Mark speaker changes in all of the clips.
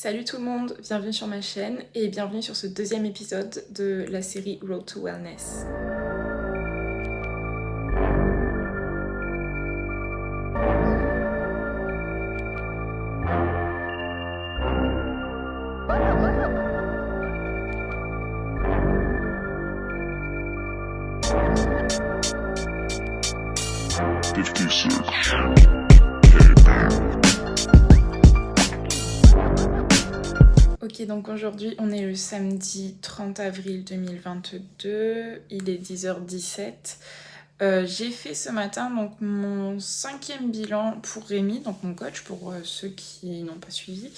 Speaker 1: Salut tout le monde, bienvenue sur ma chaîne et bienvenue sur ce deuxième épisode de la série Road to Wellness. Ok, donc aujourd'hui on est le samedi 30 avril 2022, il est 10h17. J'ai fait ce matin donc mon 5e bilan pour Rémi, donc mon coach, pour ceux qui n'ont pas suivi.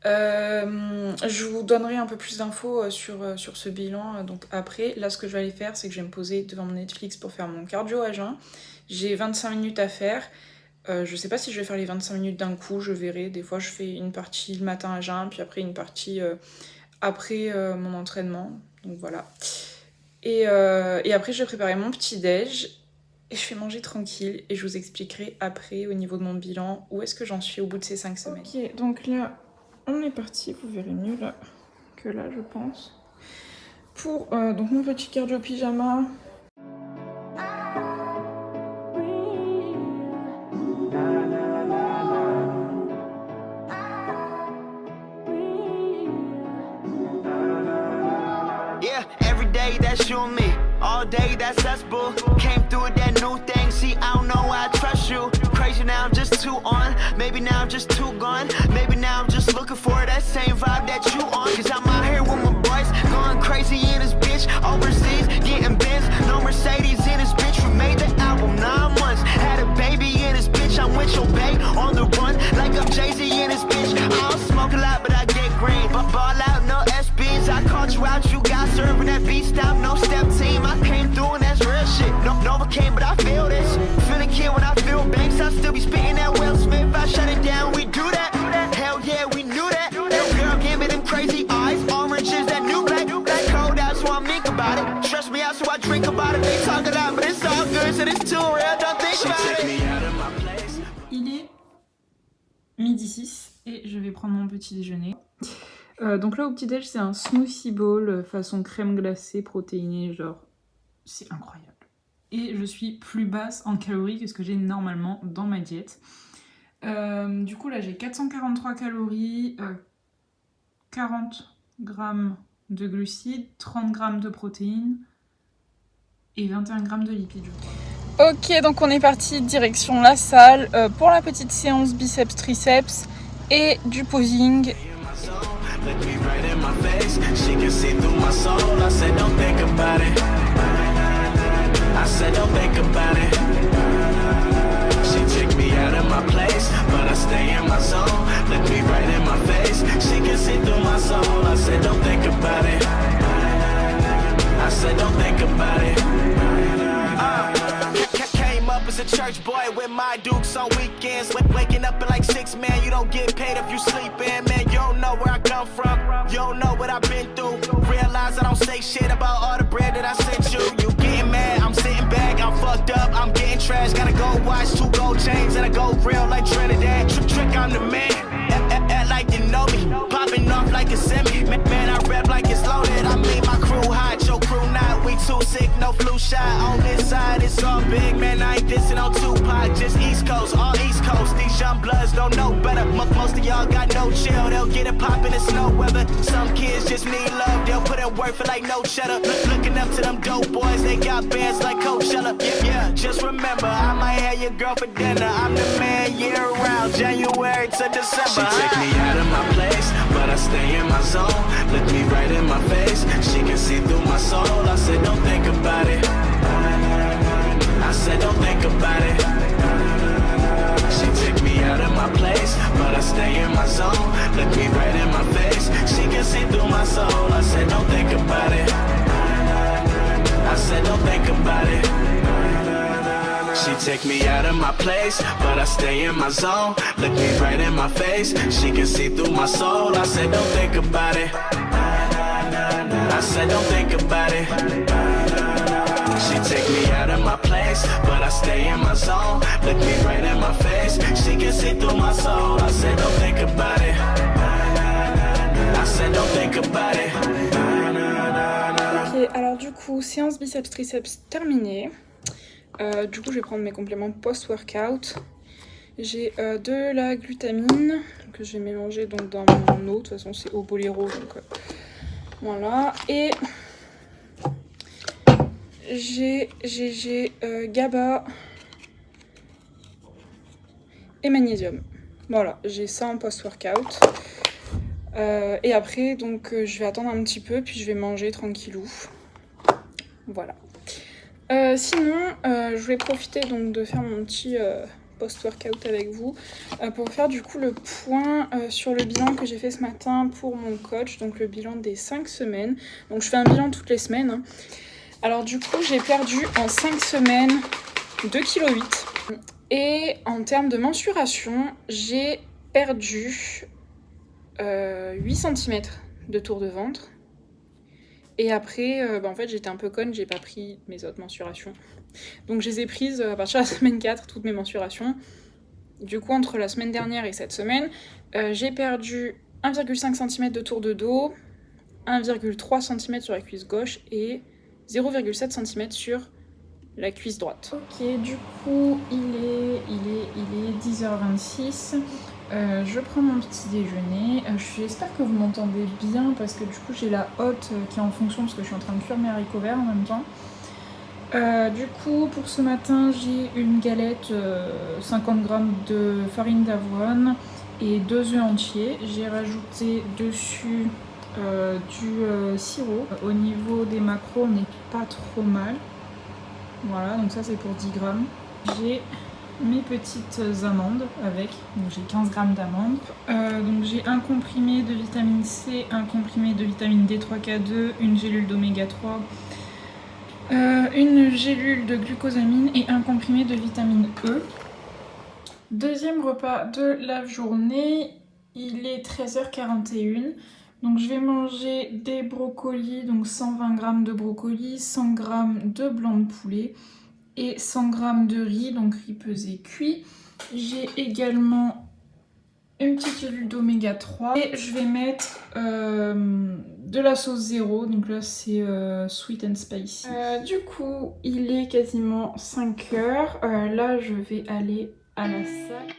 Speaker 1: Je vous donnerai un peu plus d'infos sur ce bilan donc après. Là ce que je vais aller faire, c'est que je vais me poser devant mon Netflix pour faire mon cardio à jeun. J'ai 25 minutes à faire. Je sais pas si je vais faire les 25 minutes d'un coup, je verrai. Des fois je fais une partie le matin à jeun, puis après une partie après mon entraînement. Donc voilà. Et après je vais préparer mon petit déj et je vais manger tranquille et je vous expliquerai après au niveau de mon bilan où est-ce que j'en suis au bout de ces 5 semaines. Ok, donc là on est parti, vous verrez mieux là que là je pense. Pour donc mon petit cardio pyjama.
Speaker 2: That's you and me, all day that's us, boo. Came through with that new thing, see I don't know why I trust you. Crazy now I'm just too on, maybe now I'm just too gone. Maybe now I'm just looking for that same vibe that you on. Cause I'm out here with my boys, going crazy in this bitch. Overseas, getting Benz, no Mercedes in this bitch. We made the album 9 months, had a baby in this bitch. I'm with your babe, on the run, like I'm Jay-Z in this bitch. I don't smoke a lot, but I get green, but ball out, no SBs. I called you out, you got serving that beat stop, no step team. I came through and that's real shit. No, Novocaine, but I feel this. Feeling kid when I feel banks, I still be spitting that Will Smith. I shut it down, we do that. Hell yeah, we knew that. Little girl, give me them crazy eyes. Orange is that new black. Black cold out, so I think about it. Stress me out, so I drink about it. They talk a lot, but it's all good, so it's too real. Don't think about it.
Speaker 1: Il est midi 6 et je vais prendre mon petit déjeuner. Donc là au petit déj c'est un smoothie bowl façon crème glacée protéinée, genre c'est incroyable. Et je suis plus basse en calories que ce que j'ai normalement dans ma diète. Du coup là j'ai 443 calories, 40 grammes de glucides, 30 grammes de protéines et 21 grammes de lipides je crois. Ok, donc on est parti direction la salle pour la petite séance biceps-triceps et du posing.
Speaker 2: Look me right in my face, she can see through my soul. I said don't think about it, I said don't think about it. She took me out of my place, but I stay in my zone. Look me right in my face, she can see through my soul. I said don't think about it, I said don't think about it. Came up as a church boy with my dukes on weekends. Waking up at like 6, man, you don't get paid if you sleepin'. Man, you don't know where I come from, you don't know what I've been through. Realize I don't say shit about all the bread that I sent you. You getting mad, I'm sitting back, I'm fucked up, I'm getting trash. Gotta go watch 2 gold chains and I go real like Trinidad. Trick, I'm the man, act like you know me. Popping off like a semi, man, I rap like it's loaded. I mean my crew hot, your crew not. We too sick, no flu shot. On this side, it's all big, man, I ain't dissing on Tupac. Just East Coast, all East Coast. These young bloods don't know better. Most of y'all got no chill, they'll get it poppin' in snow weather. Some kids just need love, they'll put in work for like no cheddar. Looking up to them dope boys, they got bands like Coachella. Yeah, just remember, I might have your girl for dinner. I'm the man year round, January to December. She take me out of my place, but I stay in my zone. Look me right in my face, she can see through my soul. I said don't think about it, I said don't think about it. She took me out of my place, but I stay in my zone. Look me right in my face, she can see through my soul. I said don't think about it, I said don't think about it. She take me out of my place, but I stay in my zone. Look me right in my face, she can see through my soul. I said don't think about it, I said don't think about it. She take me out of my place, but I stay in my zone. Look me right in my face, she can see through my soul. I said don't think about it,
Speaker 1: coup, séance biceps-triceps terminée. Du coup, je vais prendre mes compléments post-workout. J'ai de la glutamine que je vais mélanger donc dans mon eau. De toute façon, c'est au boléro, donc voilà. Et j'ai GABA et magnésium. Voilà, j'ai ça en post-workout. Et après, donc, je vais attendre un petit peu, puis je vais manger tranquillou. Voilà. Sinon, je voulais profiter donc de faire mon petit post-workout avec vous pour faire du coup le point sur le bilan que j'ai fait ce matin pour mon coach, donc le bilan des 5 semaines. Donc je fais un bilan toutes les semaines. Hein. Alors du coup, j'ai perdu en 5 semaines 2,8 kg. Et en termes de mensuration, j'ai perdu 8 cm de tour de ventre. Et après, en fait, j'étais un peu conne, j'ai pas pris mes autres mensurations. Donc je les ai prises à partir de la semaine 4, toutes mes mensurations. Du coup, entre la semaine dernière et cette semaine, j'ai perdu 1,5 cm de tour de dos, 1,3 cm sur la cuisse gauche et 0,7 cm sur la cuisse droite. Ok, du coup, il est 10h26. Je prends mon petit déjeuner. J'espère que vous m'entendez bien parce que du coup j'ai la hotte qui est en fonction parce que je suis en train de cuire mes haricots verts en même temps. Du coup pour ce matin j'ai une galette 50 g de farine d'avoine et 2 œufs entiers. J'ai rajouté dessus du sirop. Au niveau des macros on n'est pas trop mal. Voilà, donc ça c'est pour 10 grammes. J'ai mes petites amandes avec, donc j'ai 15 g d'amandes. Donc j'ai un comprimé de vitamine C, un comprimé de vitamine D3K2, une gélule d'oméga 3, une gélule de glucosamine et un comprimé de vitamine E. Deuxième repas de la journée, il est 13h41. Donc je vais manger des brocolis, donc 120 g de brocolis, 100 g de blanc de poulet et 100 g de riz, donc riz pesé cuit. J'ai également une petite gélule d'oméga 3 et je vais mettre de la sauce zéro, donc là c'est sweet and spicy. Du coup il est quasiment 5 heures, là je vais aller à la salle.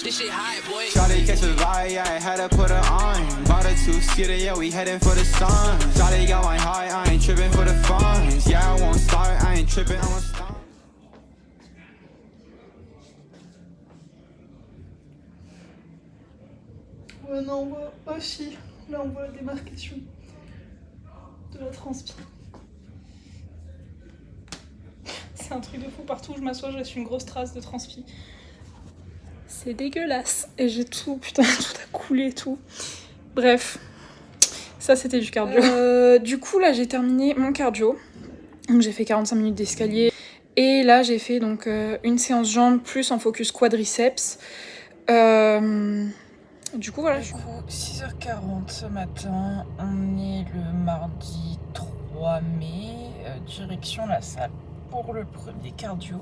Speaker 2: This shit high, boy. Shawty catch a vibe, yeah, I had to put her on. Bought a two-seater, yeah, we heading for the sun. Shawty got my high, I ain't tripping for the funds. Yeah, I won't start, I ain't tripping, I won't start.
Speaker 1: Ouais, non, on voit aussi, là on voit la démarcation de la transpi. C'est un truc de fou, partout où je m'assois, je laisse une grosse trace de transpi. C'est dégueulasse. Et j'ai tout, putain, tout a coulé et tout. Bref, ça c'était du cardio. Du coup, là j'ai terminé mon cardio. Donc j'ai fait 45 minutes d'escalier. Et là j'ai fait donc une séance jambes plus en focus quadriceps. Du coup, voilà. Du coup, 6h40 ce matin. On est le mardi 3 mai. Direction la salle pour le premier cardio.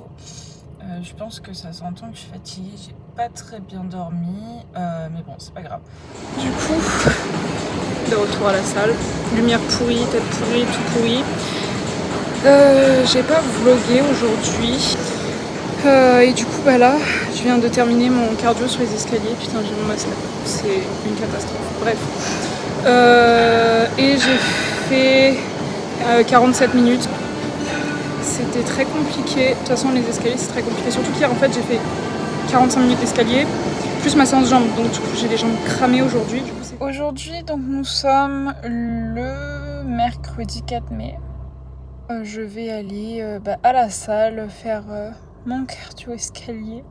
Speaker 1: Je pense que ça s'entend que je suis fatiguée, j'ai pas très bien dormi, mais bon, c'est pas grave. Du coup, de retour à la salle, lumière pourrie, tête pourrie, tout pourri. J'ai pas vlogué aujourd'hui. Et du coup, bah là, je viens de terminer mon cardio sur les escaliers. Putain, j'ai mon masque, c'est une catastrophe. Bref. Et j'ai fait 47 minutes. C'était très compliqué. De toute façon, les escaliers, c'est très compliqué. Surtout qu'hier, en fait, j'ai fait 45 minutes d'escalier, plus ma séance jambes. Donc, du coup, j'ai les jambes cramées aujourd'hui. Aujourd'hui, donc, nous sommes le mercredi 4 mai. Je vais aller à la salle faire mon cardio escalier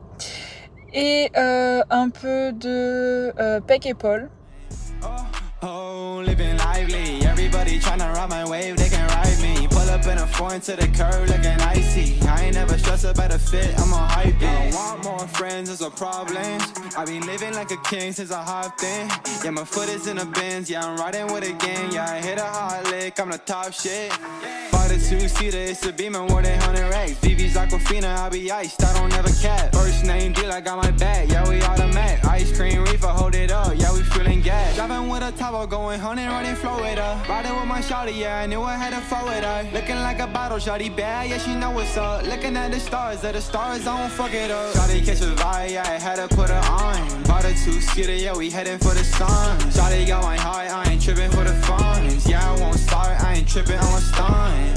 Speaker 1: et un peu de pec épaule.
Speaker 2: Oh, living lively. Everybody tryna ride my wave, they can ride me. Pull up in a foreign to the curb looking icy. I ain't never stressed about a fit, I'm on hype. I don't want more friends, there's no problems. I been living like a king since I hopped in. Yeah, my foot is in the bins, yeah, I'm riding with a gang. Yeah, I hit a hot lick, I'm the top shit.
Speaker 3: Bought a two-seater, it's a Beamer, more than 100 racks. VV's Aquafina, I be iced, I don't ever cap. First name deal, I got my bag, yeah, we automatic. Ice cream reefer, hold it up, yeah, we feeling gas. Driving with a Tahoe, going 100, running flow with her. Riding with my shawty, yeah, I knew I had to flow with her. Looking like a bottle, shawty bad, yeah, she know what's up. Looking at the stars, I don't fuck it up. Shawty catch a vibe, yeah, I had to put her on. Bought a two-seater, yeah, we heading for the sun. Shawty got my heart, I ain't tripping for the funds. Yeah, I won't start, I ain't tripping, I'm a stun.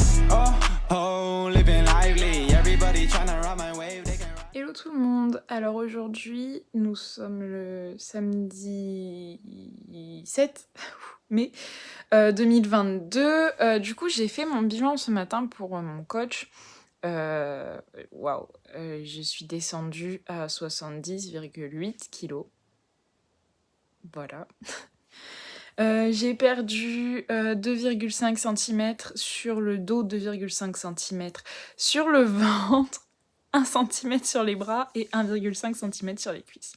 Speaker 3: Oh, living lively, everybody tryna ride my wave, they can ride.
Speaker 1: Hello tout le monde, alors aujourd'hui nous sommes le samedi 7 mai 2022. Du coup j'ai fait mon bilan ce matin pour mon coach. Waouh, je suis descendue à 70,8 kilos. Voilà. J'ai perdu 2,5 cm sur le dos, 2,5 cm sur le ventre, 1 cm sur les bras et 1,5 cm sur les cuisses.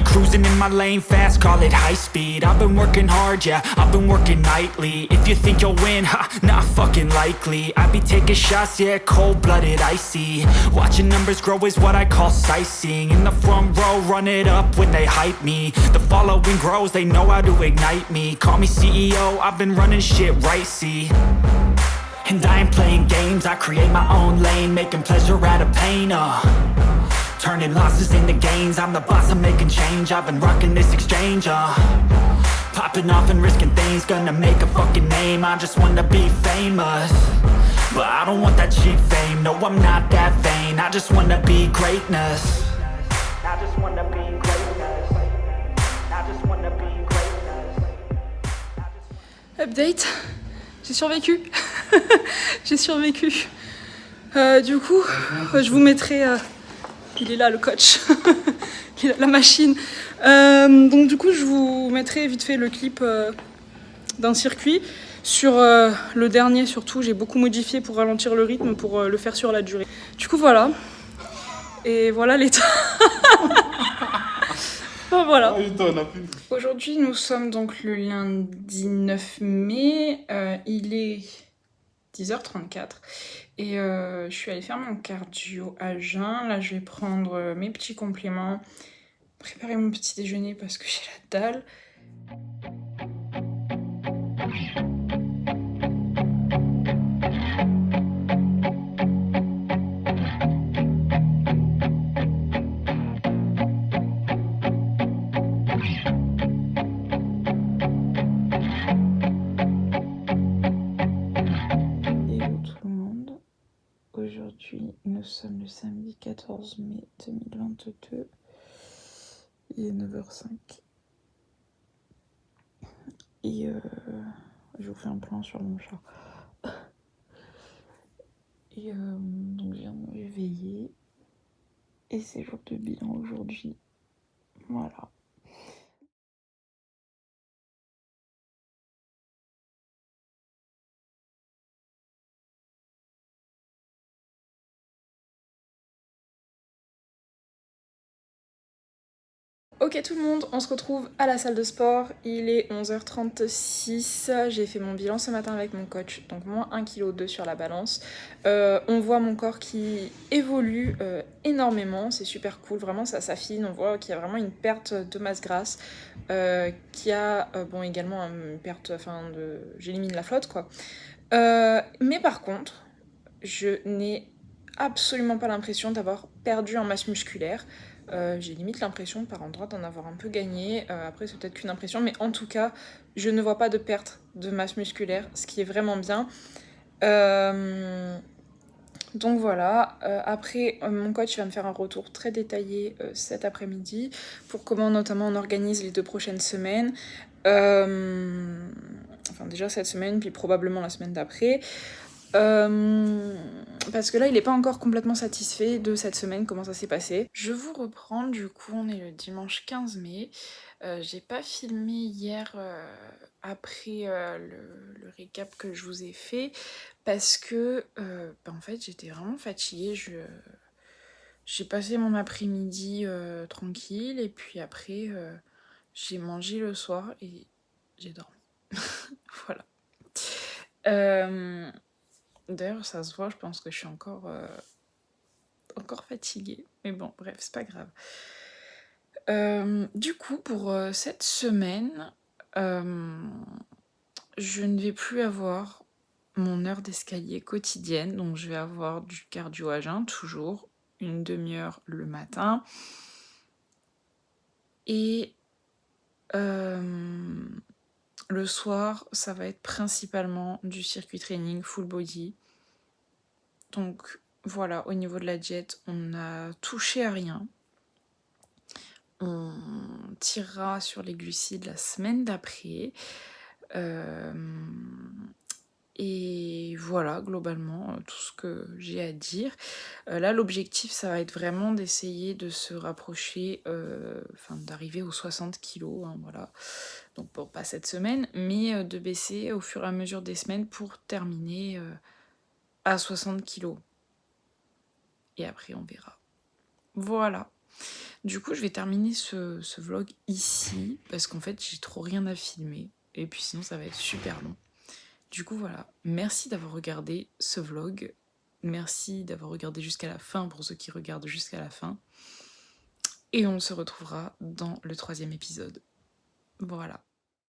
Speaker 4: Cruising in my lane fast, call it high speed. I've been working hard, yeah, I've been working nightly. If you think you'll win, ha, not fucking likely. I be taking shots, yeah, cold-blooded, icy. Watching numbers grow is what I call sightseeing. In the front row, run it up when they hype me. The following grows, they know how to ignite me. Call me CEO, I've been running shit right, see. And I ain't playing games, I create my own lane, making pleasure out of pain, turning losses into gains, I'm the boss, I'm making change. I've been rocking this exchange, popping off and risking things, gonna make a fucking name. I just wanna be famous, but I don't want that cheap fame. No, I'm not that vain, I just wanna be greatness. I just wanna be greatness. I just wanna be greatness.
Speaker 1: Update, j'ai survécu. J'ai survécu. Du coup, je vous mettrai... il est là le coach, il a la machine. Donc du coup je vous mettrai vite fait le clip d'un circuit. Sur le dernier surtout, j'ai beaucoup modifié pour ralentir le rythme, pour le faire sur la durée. Du coup voilà. Et voilà l'état. Enfin, voilà. Aujourd'hui nous sommes donc le lundi 9 mai. Il est 10h34. Et je suis allée faire mon cardio à jeun. Là, je vais prendre mes petits compléments, préparer mon petit déjeuner parce que j'ai la dalle. Aujourd'hui, nous sommes le samedi 14 mai 2022. Il est 9h05. Et je vous fais un plan sur mon chat. Et donc je viens de me réveiller. Et c'est jour de bilan aujourd'hui. Voilà. Ok tout le monde, on se retrouve à la salle de sport, il est 11h36, j'ai fait mon bilan ce matin avec mon coach, donc moins 1,2 kg sur la balance. On voit mon corps qui évolue énormément, c'est super cool, vraiment ça s'affine, on voit qu'il y a vraiment une perte de masse grasse, qui a également une perte, j'élimine la flotte quoi. Mais par contre, je n'ai absolument pas l'impression d'avoir perdu en masse musculaire. J'ai limite l'impression par endroit d'en avoir un peu gagné, après c'est peut-être qu'une impression, mais en tout cas je ne vois pas de perte de masse musculaire, ce qui est vraiment bien. Donc voilà, après mon coach va me faire un retour très détaillé cet après-midi pour comment notamment on organise les 2 prochaines semaines, déjà cette semaine puis probablement la semaine d'après. Parce que là, il est pas encore complètement satisfait de cette semaine, comment ça s'est passé. Je vous reprends, du coup, on est le dimanche 15 mai. J'ai pas filmé hier après le récap que je vous ai fait parce que en fait j'étais vraiment fatiguée. J'ai passé mon après-midi tranquille et puis après j'ai mangé le soir et j'ai dormi. Voilà. D'ailleurs ça se voit, je pense que je suis encore fatiguée. Mais bon, bref, c'est pas grave. Du coup, pour cette semaine, je ne vais plus avoir mon heure d'escalier quotidienne, donc je vais avoir du cardio à jeun, toujours, une demi-heure le matin. Et le soir, ça va être principalement du circuit training full body. Donc voilà, au niveau de la diète, on n'a touché à rien. On tirera sur les glucides la semaine d'après. Et voilà, globalement, tout ce que j'ai à dire. Là, l'objectif, ça va être vraiment d'essayer de se rapprocher, d'arriver aux 60 kilos, hein, voilà. Donc, bon, pas cette semaine, mais de baisser au fur et à mesure des semaines pour terminer à 60 kilos. Et après, on verra. Voilà. Du coup, je vais terminer ce vlog ici, parce qu'en fait, j'ai trop rien à filmer. Et puis sinon, ça va être super long. Du coup, voilà. Merci d'avoir regardé ce vlog. Merci d'avoir regardé jusqu'à la fin, pour ceux qui regardent jusqu'à la fin. Et on se retrouvera dans le 3e épisode. Voilà.